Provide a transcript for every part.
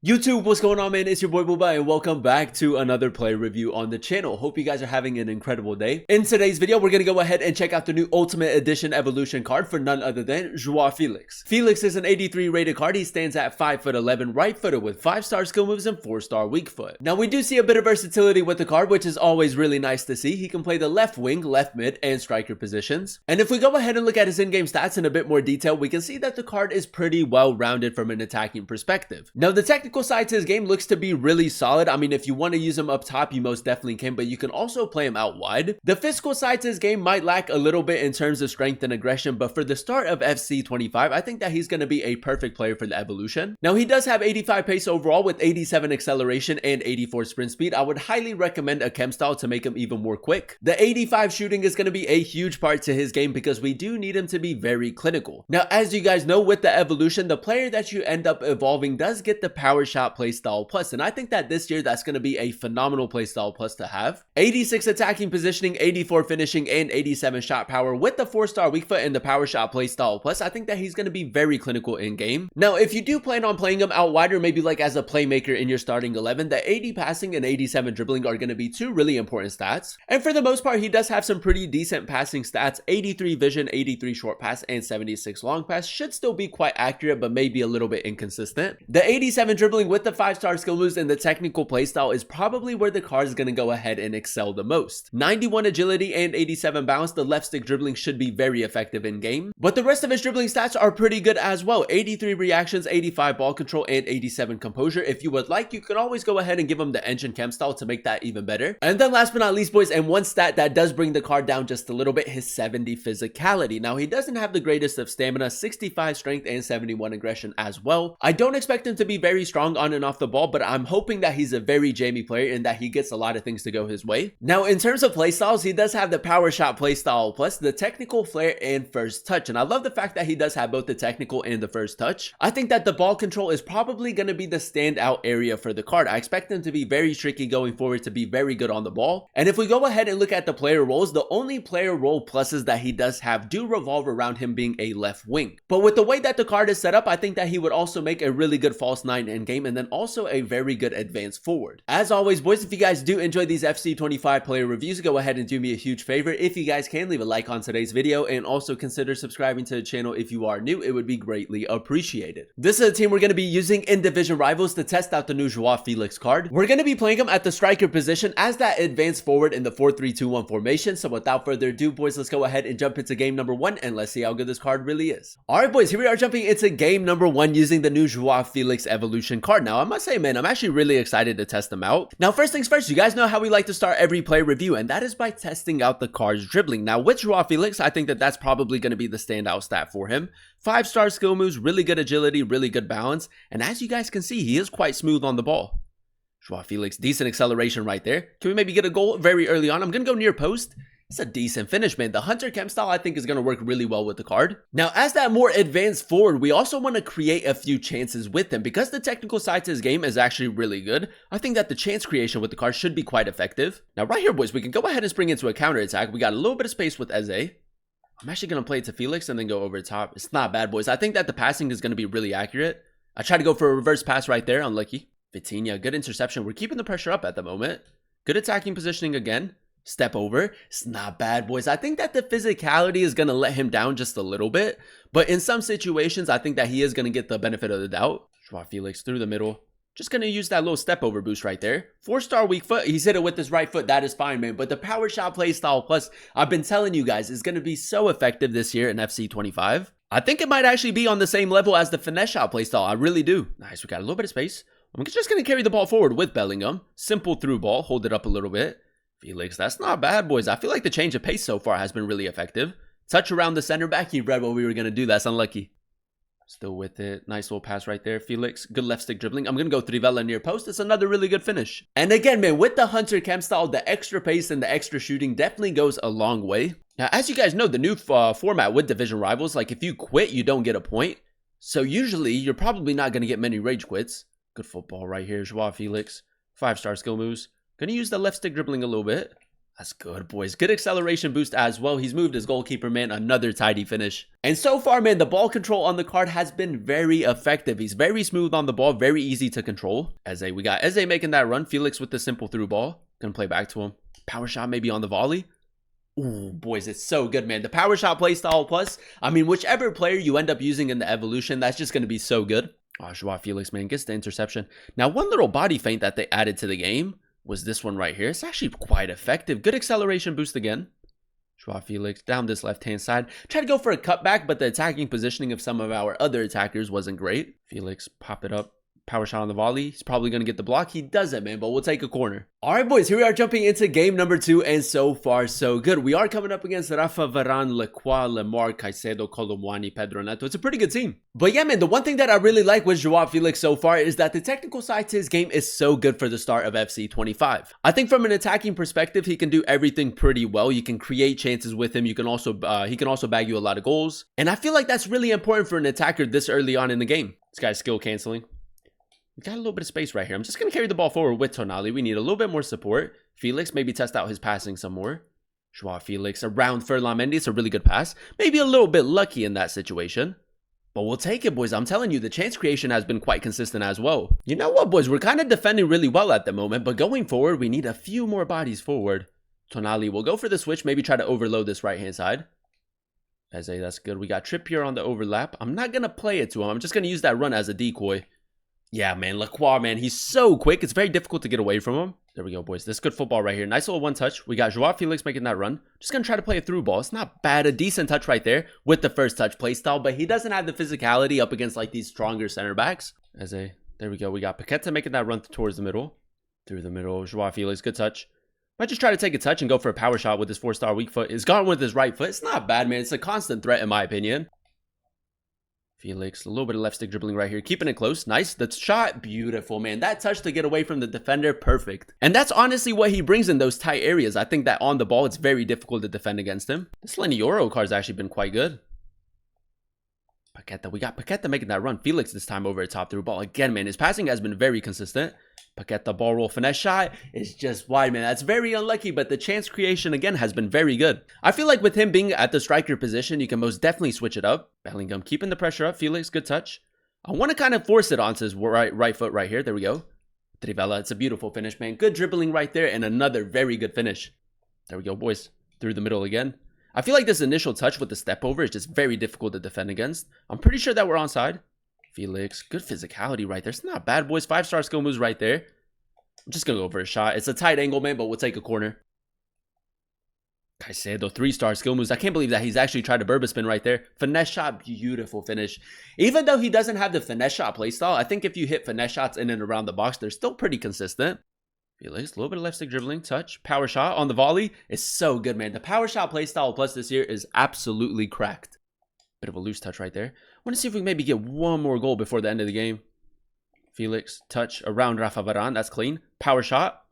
YouTube, what's going on, man? It's your boy Booba and welcome back to another player review on the channel. Hope you guys are having an incredible day. In today's video, we're going to go ahead and check out the new Ultimate Edition Evolution card for none other than Joao Felix. Felix is an 83 rated card. He stands at 5'11", right-footed with 5-star skill moves and 4-star weak foot. Now, we do see a bit of versatility with the card, which is always really nice to see. He can play the left wing, left mid, and striker positions. And if we go ahead and look at his in-game stats in a bit more detail, we can see that the card is pretty well-rounded from an attacking perspective. Now, the technical side to his game looks to be really solid. I mean, if you want to use him up top, you most definitely can, but you can also play him out wide. The physical side to his game might lack a little bit in terms of strength and aggression, but for the start of FC 25, I think that he's going to be a perfect player for the evolution. Now, he does have 85 pace overall with 87 acceleration and 84 sprint speed. I would highly recommend a chem style to make him even more quick. The 85 shooting is going to be a huge part to his game because we do need him to be very clinical. Now, as you guys know, with the evolution, the player that you end up evolving does get the power shot playstyle plus, and I think that this year that's going to be a phenomenal playstyle plus to have. 86 attacking positioning, 84 finishing, and 87 shot power with the 4-star weak foot and the power shot playstyle plus. I think that he's going to be very clinical in game. Now, if you do plan on playing him out wide or maybe like as a playmaker in your starting 11, the 80 passing and 87 dribbling are going to be two really important stats. And for the most part, he does have some pretty decent passing stats. 83 vision, 83 short pass, and 76 long pass should still be quite accurate, but maybe a little bit inconsistent. The 87 dribbling with the 5-star skill moves and the technical playstyle is probably where the card is going to go ahead and excel the most. 91 agility and 87 balance, the left stick dribbling should be very effective in game, but the rest of his dribbling stats are pretty good as well. 83 reactions, 85 ball control, and 87 composure. If you would like, you can always go ahead and give him the engine chem style to make that even better. And then last but not least, boys, and one stat that does bring the card down just a little bit, his 70 physicality. Now, he doesn't have the greatest of stamina, 65 strength, and 71 aggression as well. I don't expect him to be very strong on and off the ball, but I'm hoping that he's a very jammy player and that he gets a lot of things to go his way. Now, in terms of playstyles, he does have the power shot playstyle plus the technical flair and first touch, and I love the fact that he does have both the technical and the first touch. I think that the ball control is probably going to be the standout area for the card. I expect him to be very tricky going forward, to be very good on the ball. And if we go ahead and look at the player roles, the only player role pluses that he does have do revolve around him being a left wing. But with the way that the card is set up, I think that he would also make a really good false 9 in game and then also a very good advanced forward. As always, boys, if you guys do enjoy these FC 25 player reviews, go ahead and do me a huge favor. If you guys can, leave a like on today's video and also consider subscribing to the channel if you are new. It would be greatly appreciated. This is a team we're going to be using in Division Rivals to test out the new Joao Felix card. We're going to be playing him at the striker position as that advanced forward in the 4-3-2-1 formation. So without further ado, boys, let's go ahead and jump into game number 1 and let's see how good this card really is. Alright, boys, here we are jumping into game number 1 using the new Joao Felix evolution card. Now, I must say, man, I'm actually really excited to test them out. Now, first things first, you guys know how we like to start every player review, and that is by testing out the card's dribbling. Now, with Joao Felix, I think that that's probably going to be the standout stat for him. 5-star skill moves, really good agility, really good balance, and as you guys can see, he is quite smooth on the ball. Joao Felix, decent acceleration right there. Can we maybe get a goal very early on? I'm going to go near post. It's a decent finish, man. The Hunter Chem style, I think, is going to work really well with the card. Now, as that more advanced forward, we also want to create a few chances with him. Because the technical side to his game is actually really good, I think that the chance creation with the card should be quite effective. Now, right here, boys, we can go ahead and spring into a counter attack. We got a little bit of space with Eze. I'm actually going to play it to Felix and then go over the top. It's not bad, boys. I think that the passing is going to be really accurate. I tried to go for a reverse pass right there. Unlucky. Vitinha, good interception. We're keeping the pressure up at the moment. Good attacking positioning again. Step over. It's not bad, boys. I think that the physicality is going to let him down just a little bit, but in some situations, I think that he is going to get the benefit of the doubt. Joao Felix through the middle. Just going to use that little step over boost right there. 4-star weak foot. He's hit it with his right foot. That is fine, man. But the power shot play style plus, I've been telling you guys, is going to be so effective this year in FC 25. I think it might actually be on the same level as the finesse shot play style. I really do. Nice. We got a little bit of space. I'm just going to carry the ball forward with Bellingham. Simple through ball. Hold it up a little bit. Felix, that's not bad, boys. I feel like the change of pace so far has been really effective. Touch around the center back. He read what we were going to do. That's unlucky. Still with it. Nice little pass right there. Felix, good left stick dribbling. I'm going to go Trivela near post. It's another really good finish. And again, man, with the Hunter Chem style, the extra pace and the extra shooting definitely goes a long way. Now, as you guys know, the new format with Division Rivals, like if you quit, you don't get a point. So usually, you're probably not going to get many rage quits. Good football right here. Joao Felix. 5-star skill moves. Going to use the left stick dribbling a little bit. That's good, boys. Good acceleration boost as well. He's moved his goalkeeper, man. Another tidy finish. And so far, man, the ball control on the card has been very effective. He's very smooth on the ball, very easy to control. We got Eze making that run. Felix with the simple through ball. Gonna play back to him. Power shot maybe on the volley. Ooh, boys, it's so good, man. The power shot playstyle plus, I mean, whichever player you end up using in the evolution, that's just gonna be so good. Oh, Joao Felix, man, gets the interception. Now, one little body feint that they added to the game was this one right here. It's actually quite effective. Good acceleration boost again. Joao Felix down this left-hand side. Tried to go for a cutback, but the attacking positioning of some of our other attackers wasn't great. Felix, pop it up. Power shot on the volley. He's probably going to get the block. He doesn't, man, but we'll take a corner. All right, boys, here we are jumping into game number 2, and so far, so good. We are coming up against Rafa, Varane, Lecroix, Lemar, Caicedo, Colomwani, Pedro Neto. It's a pretty good team. But yeah, man, the one thing that I really like with Joao Felix so far is that the technical side to his game is so good for the start of FC 25. I think from an attacking perspective, he can do everything pretty well. You can create chances with him. You can also he can also bag you a lot of goals. And I feel like that's really important for an attacker this early on in the game. This guy's skill canceling. We got a little bit of space right here. I'm just going to carry the ball forward with Tonali. We need a little bit more support. Felix, maybe test out his passing some more. Joao Felix around Ferland Mendy. It's a really good pass. Maybe a little bit lucky in that situation. But we'll take it, boys. I'm telling you, the chance creation has been quite consistent as well. You know what, boys? We're kind of defending really well at the moment. But going forward, we need a few more bodies forward. Tonali will go for the switch. Maybe try to overload this right-hand side. Eze, that's good. We got Trippier on the overlap. I'm not going to play it to him. I'm just going to use that run as a decoy. Yeah, man, Lecroix, man, he's so quick. It's very difficult to get away from him. There we go, boys. This is good football right here. Nice little one touch. We got Joao Felix making that run. Just going to try to play a through ball. It's not bad. A decent touch right there with the first touch play style, but he doesn't have the physicality up against like these stronger center backs. There we go. We got Paqueta making that run towards the middle. Through the middle. Joao Felix, good touch. Might just try to take a touch and go for a power shot with his 4-star weak foot. He's gone with his right foot. It's not bad, man. It's a constant threat in my opinion. Felix, a little bit of left stick dribbling right here. Keeping it close. Nice. The shot, beautiful, man. That touch to get away from the defender, perfect. And that's honestly what he brings in those tight areas. I think that on the ball, it's very difficult to defend against him. This Lenioro card's actually been quite good. Paqueta. We got Paqueta making that run. Felix this time over a top through ball. Again, man, his passing has been very consistent. Paqueta ball roll finesse shot is just wide, man. That's very unlucky, but the chance creation again has been very good. I feel like with him being at the striker position, you can most definitely switch it up. Bellingham keeping the pressure up. Felix, good touch. I want to kind of force it onto his right foot right here. There we go. Trivela, it's a beautiful finish, man. Good dribbling right there and another very good finish. There we go, boys. Through the middle again. I feel like this initial touch with the step over is just very difficult to defend against. I'm pretty sure that we're onside. Felix, good physicality right there. It's not bad, boys. 5-star skill moves right there. I'm just going to go for a shot. It's a tight angle, man, but we'll take a corner. Caicedo, 3-star skill moves. I can't believe that he's actually tried a Berba spin right there. Finesse shot, beautiful finish. Even though he doesn't have the finesse shot playstyle, I think if you hit finesse shots in and around the box, they're still pretty consistent. Felix, a little bit of left stick dribbling, touch, power shot on the volley. It's so good, man. The power shot playstyle plus this year is absolutely cracked. Bit of a loose touch right there. I want to see if we can maybe get one more goal before the end of the game. Felix, touch around Rafa Varane. That's clean. Power shot.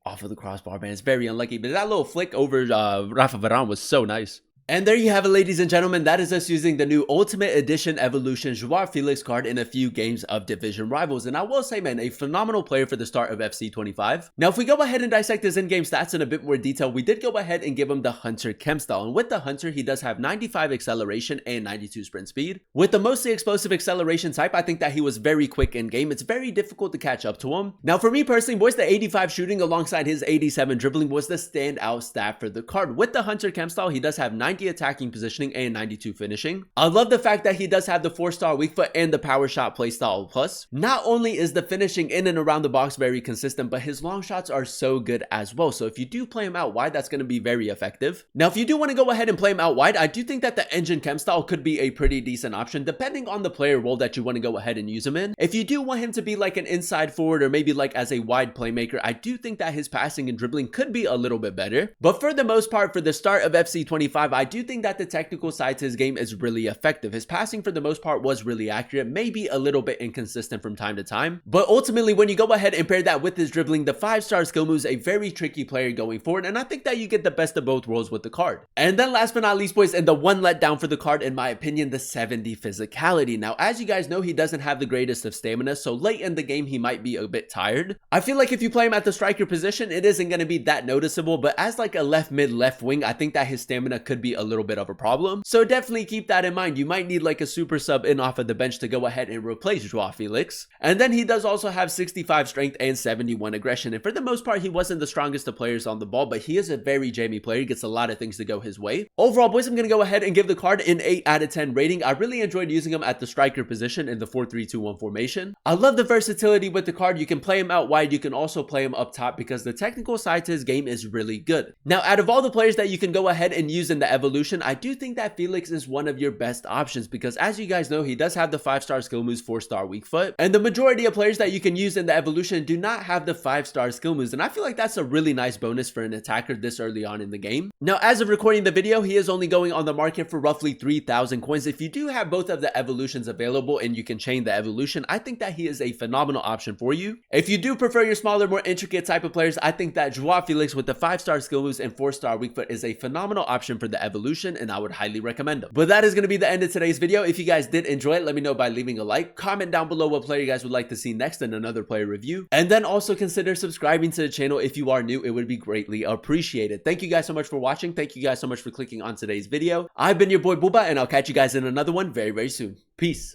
Off of the crossbar, man. It's very unlucky. But that little flick over Rafa Varane was so nice. And there you have it, ladies and gentlemen. That is us using the new Ultimate Edition Evolution Joao Felix card in a few games of Division Rivals. And I will say, man, a phenomenal player for the start of FC 25. Now, if we go ahead and dissect his in-game stats in a bit more detail, we did go ahead and give him the Hunter Chem style. And with the Hunter, he does have 95 acceleration and 92 sprint speed. With the mostly explosive acceleration type, I think that he was very quick in-game. It's very difficult to catch up to him. Now, for me personally, boys, the 85 shooting alongside his 87 dribbling was the standout stat for the card. With the Hunter Chem style, he does have 90 attacking positioning and 92 finishing. I love the fact that he does have the 4-star weak foot and the power shot playstyle plus. Not only is the finishing in and around the box very consistent, but his long shots are so good as well. So if you do play him out wide, that's going to be very effective. Now, if you do want to go ahead and play him out wide, I do think that the Engine Chem style could be a pretty decent option depending on the player role that you want to go ahead and use him in. If you do want him to be like an inside forward or maybe like as a wide playmaker, I do think that his passing and dribbling could be a little bit better. But for the most part, for the start of FC 25, I do think that the technical side to his game is really effective. His passing for the most part was really accurate, maybe a little bit inconsistent from time to time, but ultimately when you go ahead and pair that with his dribbling, the 5-star skill moves a very tricky player going forward, and I think that you get the best of both worlds with the card. And then last but not least, boys, and the one letdown for the card in my opinion, the 70 physicality. Now as you guys know, he doesn't have the greatest of stamina, so late in the game he might be a bit tired. I feel like if you play him at the striker position, it isn't going to be that noticeable, but as like a left mid, left wing, I think that his stamina could be a little bit of a problem. So definitely keep that in mind. You might need like a super sub in off of the bench to go ahead and replace Joao Felix. And then he does also have 65 strength and 71 aggression, and for the most part he wasn't the strongest of players on the ball, but he is a very jammy player. He gets a lot of things to go his way. Overall, boys, I'm going to go ahead and give the card an 8 out of 10 rating. I really enjoyed using him at the striker position in the 4-3-2-1 formation. I love the versatility with the card. You can play him out wide, you can also play him up top because the technical side to his game is really good. Now out of all the players that you can go ahead and use in the evolution, I do think that Felix is one of your best options because as you guys know, he does have the 5-star skill moves, 4-star weak foot, and the majority of players that you can use in the evolution do not have the 5-star skill moves, and I feel like that's a really nice bonus for an attacker this early on in the game. Now as of recording the video, he is only going on the market for roughly 3,000 coins. If you do have both of the evolutions available and you can chain the evolution, I think that he is a phenomenal option for you. If you do prefer your smaller, more intricate type of players, I think that Joao Felix with the 5-star skill moves and 4-star weak foot is a phenomenal option for the evolution, and I would highly recommend him. But that is going to be the end of today's video. If you guys did enjoy it, let me know by leaving a like, comment down below what player you guys would like to see next in another player review, and then also consider subscribing to the channel if you are new. It would be greatly appreciated. Thank you guys so much for watching. Thank you guys so much for clicking on today's video. I've been your boy Booba, and I'll catch you guys in another one very, very soon. Peace.